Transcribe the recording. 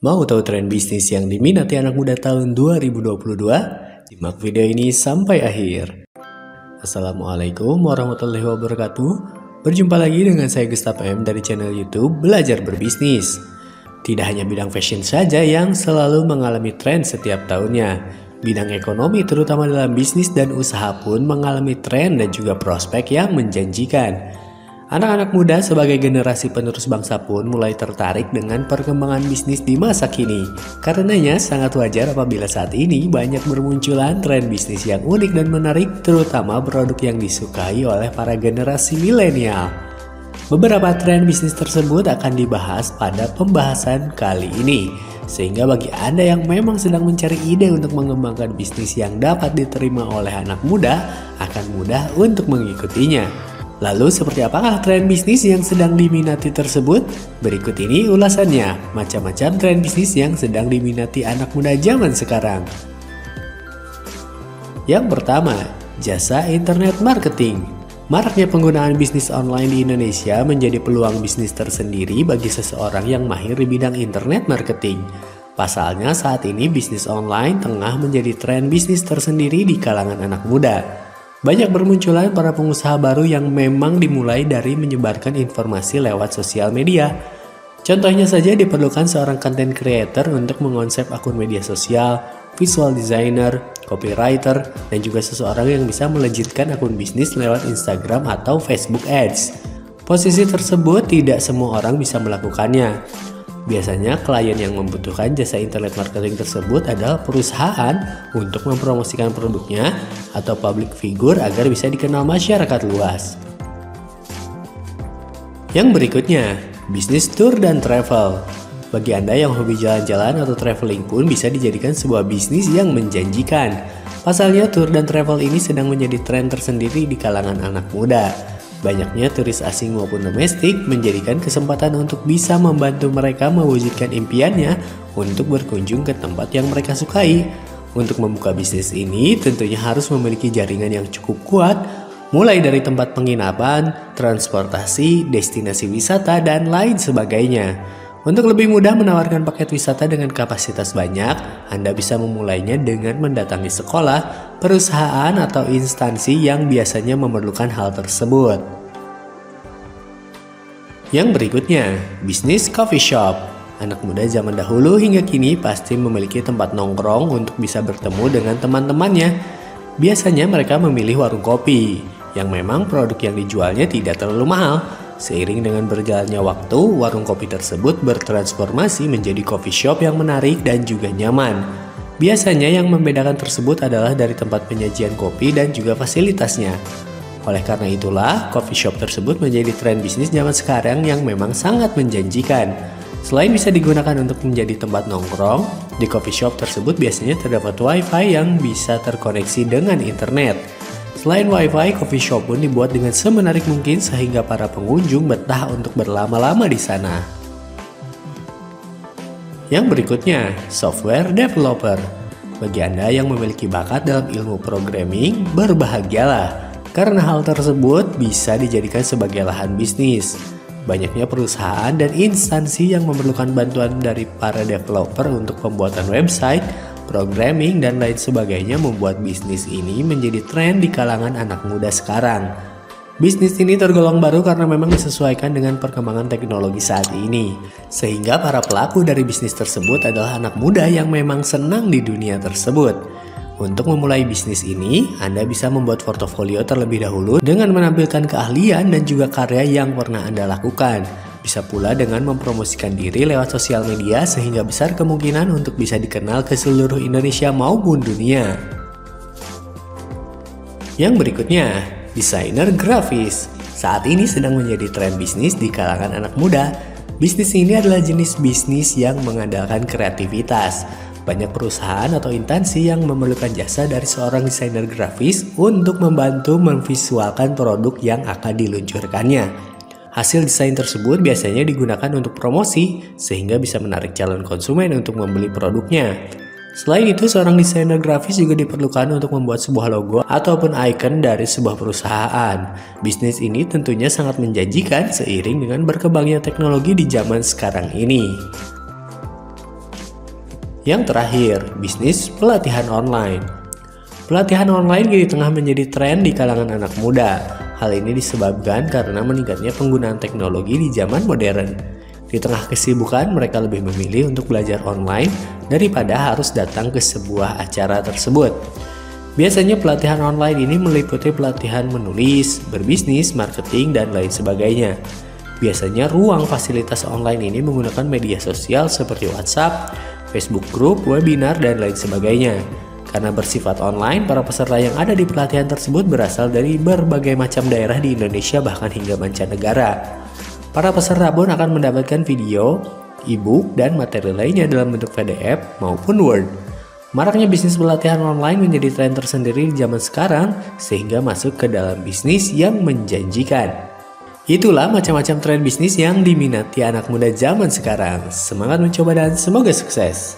Mau tahu tren bisnis yang diminati anak muda tahun 2022? Simak video ini sampai akhir. Assalamualaikum warahmatullahi wabarakatuh. Berjumpa lagi dengan saya Gustaf M dari channel YouTube Belajar Berbisnis. Tidak hanya bidang fashion saja yang selalu mengalami tren setiap tahunnya. Bidang ekonomi terutama dalam bisnis dan usaha pun mengalami tren dan juga prospek yang menjanjikan. Anak-anak muda sebagai generasi penerus bangsa pun mulai tertarik dengan perkembangan bisnis di masa kini. Karenanya sangat wajar apabila saat ini banyak bermunculan tren bisnis yang unik dan menarik, terutama produk yang disukai oleh para generasi milenial. Beberapa tren bisnis tersebut akan dibahas pada pembahasan kali ini. Sehingga bagi Anda yang memang sedang mencari ide untuk mengembangkan bisnis yang dapat diterima oleh anak muda, akan mudah untuk mengikutinya. Lalu seperti apakah tren bisnis yang sedang diminati tersebut? Berikut ini ulasannya, macam-macam tren bisnis yang sedang diminati anak muda zaman sekarang. Yang pertama, jasa internet marketing. Maraknya penggunaan bisnis online di Indonesia menjadi peluang bisnis tersendiri bagi seseorang yang mahir di bidang internet marketing. Pasalnya saat ini bisnis online tengah menjadi tren bisnis tersendiri di kalangan anak muda. Banyak bermunculan para pengusaha baru yang memang dimulai dari menyebarkan informasi lewat sosial media. Contohnya saja diperlukan seorang content creator untuk mengonsep akun media sosial, visual designer, copywriter, dan juga seseorang yang bisa melejitkan akun bisnis lewat Instagram atau Facebook Ads. Posisi tersebut tidak semua orang bisa melakukannya. Biasanya klien yang membutuhkan jasa internet marketing tersebut adalah perusahaan untuk mempromosikan produknya atau public figure agar bisa dikenal masyarakat luas. Yang berikutnya, bisnis tour dan travel. Bagi Anda yang hobi jalan-jalan atau traveling pun bisa dijadikan sebuah bisnis yang menjanjikan. Pasalnya tour dan travel ini sedang menjadi tren tersendiri di kalangan anak muda. Banyaknya turis asing maupun domestik menjadikan kesempatan untuk bisa membantu mereka mewujudkan impiannya untuk berkunjung ke tempat yang mereka sukai. Untuk membuka bisnis ini tentunya harus memiliki jaringan yang cukup kuat, mulai dari tempat penginapan, transportasi, destinasi wisata, dan lain sebagainya. Untuk lebih mudah menawarkan paket wisata dengan kapasitas banyak, Anda bisa memulainya dengan mendatangi sekolah, perusahaan, atau instansi yang biasanya memerlukan hal tersebut. Yang berikutnya, bisnis coffee shop. Anak muda zaman dahulu hingga kini pasti memiliki tempat nongkrong untuk bisa bertemu dengan teman-temannya. Biasanya mereka memilih warung kopi, yang memang produk yang dijualnya tidak terlalu mahal. Seiring dengan berjalannya waktu, warung kopi tersebut bertransformasi menjadi coffee shop yang menarik dan juga nyaman. Biasanya yang membedakan tersebut adalah dari tempat penyajian kopi dan juga fasilitasnya. Oleh karena itulah, coffee shop tersebut menjadi tren bisnis zaman sekarang yang memang sangat menjanjikan. Selain bisa digunakan untuk menjadi tempat nongkrong, di coffee shop tersebut biasanya terdapat wifi yang bisa terkoneksi dengan internet. Selain wifi, coffee shop pun dibuat dengan semenarik mungkin sehingga para pengunjung betah untuk berlama-lama di sana. Yang berikutnya, software developer. Bagi Anda yang memiliki bakat dalam ilmu programming, berbahagialah. Karena hal tersebut bisa dijadikan sebagai lahan bisnis. Banyaknya perusahaan dan instansi yang memerlukan bantuan dari para developer untuk pembuatan website, programming, dan lain sebagainya membuat bisnis ini menjadi tren di kalangan anak muda sekarang. Bisnis ini tergolong baru karena memang disesuaikan dengan perkembangan teknologi saat ini. Sehingga para pelaku dari bisnis tersebut adalah anak muda yang memang senang di dunia tersebut. Untuk memulai bisnis ini, Anda bisa membuat portofolio terlebih dahulu dengan menampilkan keahlian dan juga karya yang pernah Anda lakukan. Bisa pula dengan mempromosikan diri lewat sosial media sehingga besar kemungkinan untuk bisa dikenal ke seluruh Indonesia maupun dunia. Yang berikutnya, desainer grafis. Saat ini sedang menjadi tren bisnis di kalangan anak muda. Bisnis ini adalah jenis bisnis yang mengandalkan kreativitas. Banyak perusahaan atau instansi yang memerlukan jasa dari seorang desainer grafis untuk membantu memvisualkan produk yang akan diluncurkannya. Hasil desain tersebut biasanya digunakan untuk promosi, sehingga bisa menarik calon konsumen untuk membeli produknya. Selain itu, seorang desainer grafis juga diperlukan untuk membuat sebuah logo ataupun icon dari sebuah perusahaan. Bisnis ini tentunya sangat menjanjikan seiring dengan berkembangnya teknologi di zaman sekarang ini. Yang terakhir, bisnis pelatihan online. Pelatihan online kini tengah menjadi tren di kalangan anak muda. Hal ini disebabkan karena meningkatnya penggunaan teknologi di zaman modern. Di tengah kesibukan, mereka lebih memilih untuk belajar online daripada harus datang ke sebuah acara tersebut. Biasanya pelatihan online ini meliputi pelatihan menulis, berbisnis, marketing, dan lain sebagainya. Biasanya ruang fasilitas online ini menggunakan media sosial seperti WhatsApp, Facebook Group, webinar, dan lain sebagainya. Karena bersifat online, para peserta yang ada di pelatihan tersebut berasal dari berbagai macam daerah di Indonesia bahkan hingga mancanegara. Para peserta pun akan mendapatkan video, e-book, dan materi lainnya dalam bentuk PDF maupun Word. Maraknya bisnis pelatihan online menjadi tren tersendiri di zaman sekarang sehingga masuk ke dalam bisnis yang menjanjikan. Itulah macam-macam tren bisnis yang diminati anak muda zaman sekarang. Semangat mencoba dan semoga sukses!